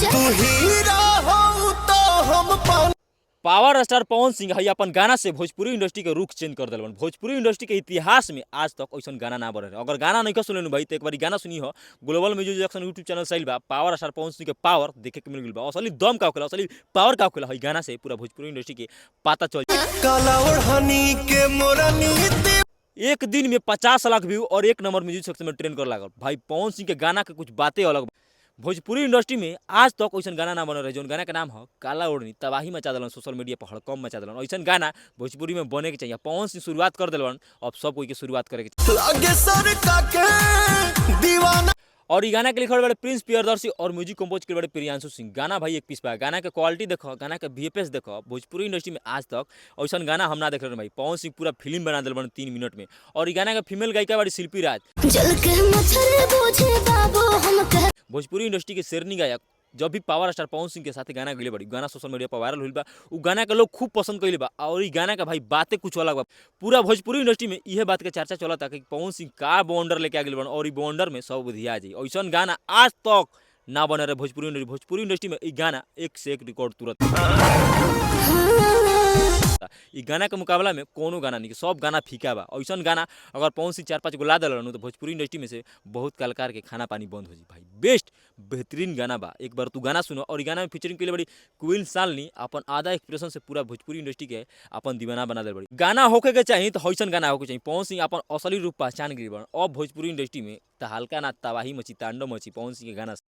तू हीरा हो तो हम पावर स्टार पवन सिंह है अपन गाना से भोजपुरी इंडस्ट्री के रुख चेंज कर दिल। भोजपुरी इंडस्ट्री के इतिहास में आज तक ऐसा गाना ना बने। अगर गाना नहीं सुन भाई तो एक बार गाना सुनी हो। ग्लोबल म्यूजिक जैक्शन यूट्यूब चैनल सही बा, पावर स्टार पवन सिंह के पावर देखे के मिल गई बा। असली दम का होखेला, असली पावर का होखेला है गाना से पूरा भोजपुरी इंडस्ट्री के पता चल। काला ओढ़नी के मोरनी एक दिन में 50 लाख व्यू और एक नंबर म्यूजिक सेक्शन में ट्रेंड कर लागल। भाई पवन सिंह के गाना के कुछ बातें अलग। भोजपुरी इंडस्ट्री में आज तक ऐसा गाना ना बन रहे जो गाना के नाम है काला ओढ़नी, तबाही मचा दिलन, सोशल मीडिया पर हड़कम मचा दिलन। ऐसा गाना भोजपुरी में बने के चाहिए। पवन सिंह शुरुआत कर दिलन, अब सब कोई के शुरुआत करे के लागे सर के दीवाना। और ये गाना के लिखल बड़े प्रिंस प्रियदर्शी और म्यूजिक कंपोज के बड़े प्रियांशु सिंह। गाना भाई एक पीस पा। गाना के क्वालिटी देखो, गाना के VFX देखो। भोजपुरी इंडस्ट्री में आज तक ऐसा गाना हम ना देख रहे भाई। पवन सिंह पूरा फिल्म बना दिल बन 3 मिनट में। और ये गाना के फीमेल गायिका बड़ी शिल्पी राज। भोजपुरी इंडस्ट्री के शेरनी गायक जब भी पावर स्टार पवन सिंह के साथ गाना गले बड़ी, गाना सोशल मीडिया पर वायरल हुई बा। उ गाना के लोग खूब पसंद कइले बा। और ई गाना का भाई बातें कुछ अलग बा। पूरा भोजपुरी इंडस्ट्री में यह बात के चर्चा चलता कि पवन सिंह का बॉन्डर लेके आ गए बन और ई बॉन्डर में सब बुधिया जी। ऐसा गाना आज तक ना बने रहे भोजपुरी इंडस्ट्री में। ई गाना एक से एक रिकॉर्ड तुरंत। ई गाना के मुकाबला में कोनो गाना नहीं, सब गाना फीका बा। ऐसा गाना अगर पवन सिंह 4-5 गो ला दिलन तो भोजपुरी इंडस्ट्री में से बहुत कलाकार के खाना पानी बंद हो जी भाई। बेस्ट बेहतरीन गाना बा। एक बार तू गाना सुनो। और गाना में फीचरिंग के लिए बड़ी क्वीन शालिनी अपन आधा एक्सप्रेशन से पूरा भोजपुरी इंडस्ट्री के अपन दीवाना बना दे बड़ी। गाना होके के चाहिए तो ऐसा गाना होके चाहिए। पवन सिंह अपन असली रूप पहचान गई बन। अब भोजपुरी इंडस्ट्री में हल्का ना तबाही मची, तांडव मची पवन सिंह के गाना।